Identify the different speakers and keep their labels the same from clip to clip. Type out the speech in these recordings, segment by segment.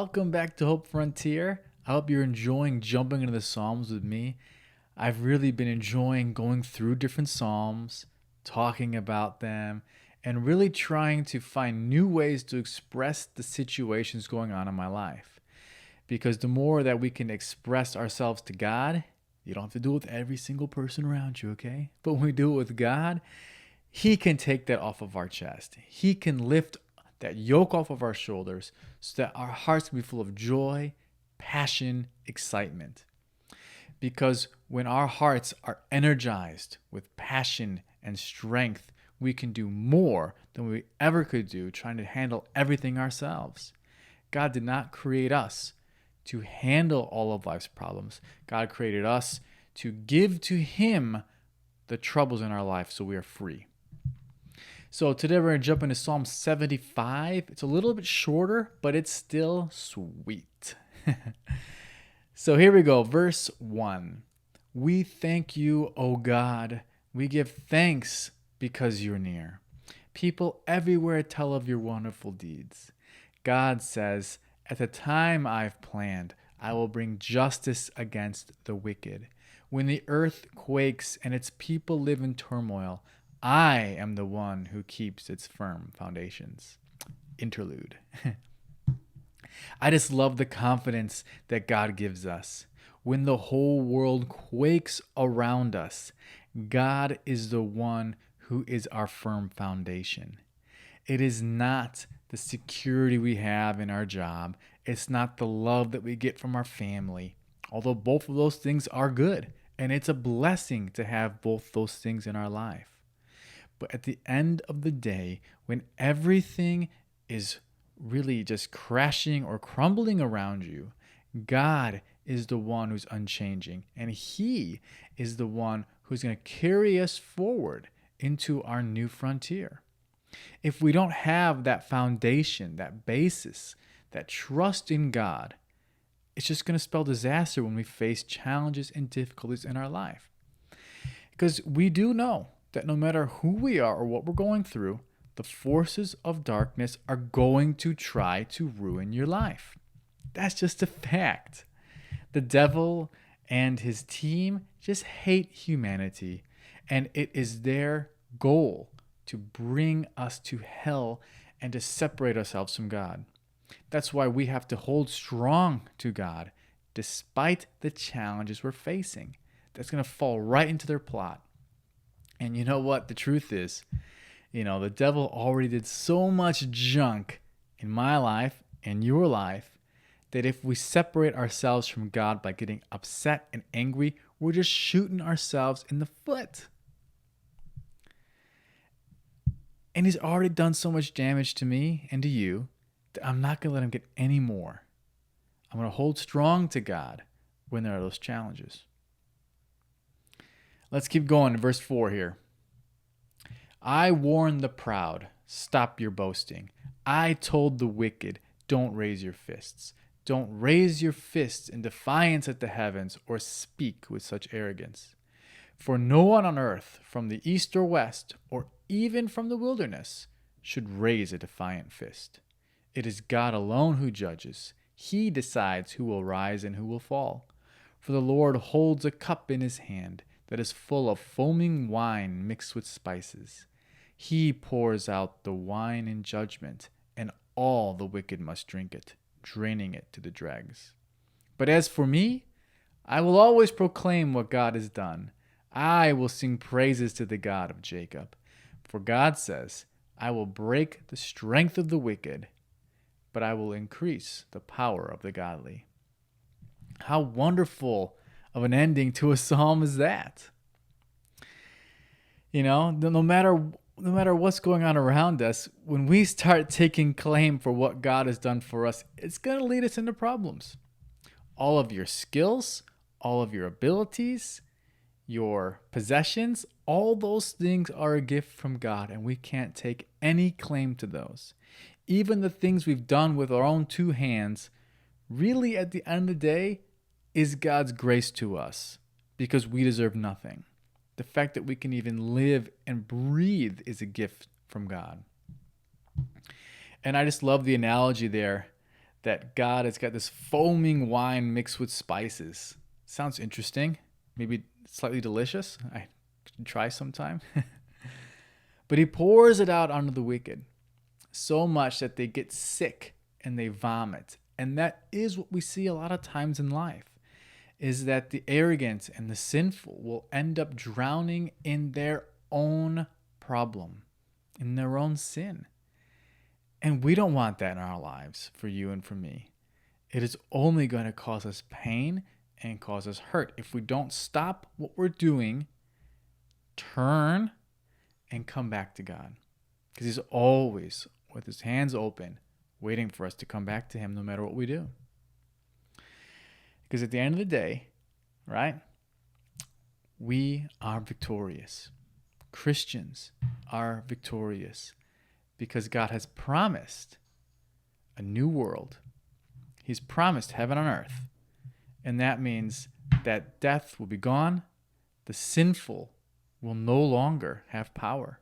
Speaker 1: welcome back to Hope Frontier. I hope you're enjoying jumping into the Psalms with me. I've really been enjoying going through different Psalms, talking about them, and really trying to find new ways to express the situations going on in my life. Because the more that we can express ourselves to God, you don't have to do it with every single person around you, okay? But when we do it with God, He can take that off of our chest. He can lift that yoke off of our shoulders so that our hearts can be full of joy, passion, excitement. Because when our hearts are energized with passion and strength, we can do more than we ever could do trying to handle everything ourselves. God did not create us to handle all of life's problems. God created us to give to Him the troubles in our life so we are free. So today we're going to jump into Psalm 75. It's a little bit shorter, but it's still sweet. So here we go. Verse 1. We thank you, O God. We give thanks because you're near. People everywhere tell of your wonderful deeds. God says, at the time I've planned, I will bring justice against the wicked. When the earth quakes and its people live in turmoil, I am the one who keeps its firm foundations. Interlude. I just love the confidence that God gives us. When the whole world quakes around us, God is the one who is our firm foundation. It is not the security we have in our job. It's not the love that we get from our family, although both of those things are good. And it's a blessing to have both those things in our life. But at the end of the day, when everything is really just crashing or crumbling around you, God is the one who's unchanging. And He is the one who's going to carry us forward into our new frontier. If we don't have that foundation, that basis, that trust in God, it's just going to spell disaster when we face challenges and difficulties in our life. Because we do know that no matter who we are or what we're going through, the forces of darkness are going to try to ruin your life. That's just a fact. The devil and his team just hate humanity, and it is their goal to bring us to hell and to separate ourselves from God. That's why we have to hold strong to God despite the challenges we're facing. That's going to fall right into their plot. And you know what? The truth is, the devil already did so much junk in my life and your life that if we separate ourselves from God by getting upset and angry, we're just shooting ourselves in the foot. And he's already done so much damage to me and to you that I'm not going to let him get any more. I'm going to hold strong to God when there are those challenges. Let's keep going. Verse 4 here. I warned the proud, stop your boasting. I told the wicked, don't raise your fists. Don't raise your fists in defiance at the heavens or speak with such arrogance. For no one on earth, from the east or west, or even from the wilderness, should raise a defiant fist. It is God alone who judges. He decides who will rise and who will fall. For the Lord holds a cup in his hand that is full of foaming wine mixed with spices. He pours out the wine in judgment, and all the wicked must drink it, draining it to the dregs. But as for me, I will always proclaim what God has done. I will sing praises to the God of Jacob. For God says, I will break the strength of the wicked, but I will increase the power of the godly. How wonderful of an ending to a psalm is that? No matter what's going on around us, when we start taking claim for what God has done for us, it's going to lead us into problems. All of your skills, all of your abilities, your possessions, all those things are a gift from God, and we can't take any claim to those. Even the things we've done with our own two hands, really at the end of the day, is God's grace to us because we deserve nothing. The fact that we can even live and breathe is a gift from God. And I just love the analogy there that God has got this foaming wine mixed with spices. Sounds interesting. Maybe slightly delicious. I could try sometime. But he pours it out onto the wicked so much that they get sick and they vomit. And that is what we see a lot of times in life, is that the arrogant and the sinful will end up drowning in their own problem, in their own sin. And we don't want that in our lives, for you and for me. It is only going to cause us pain and cause us hurt if we don't stop what we're doing, turn, and come back to God. Because he's always with his hands open, waiting for us to come back to him no matter what we do. Because at the end of the day, right, we are victorious. Christians are victorious because God has promised a new world. He's promised heaven on earth. And that means that death will be gone. The sinful will no longer have power.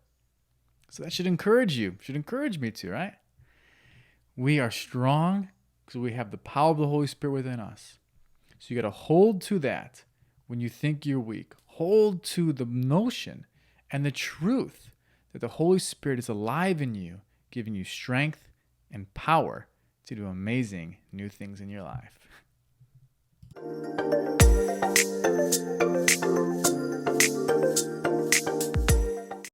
Speaker 1: So that should encourage you. Should encourage me too, right? We are strong because we have the power of the Holy Spirit within us. So you got to hold to that when you think you're weak. Hold to the notion and the truth that the Holy Spirit is alive in you, giving you strength and power to do amazing new things in your life.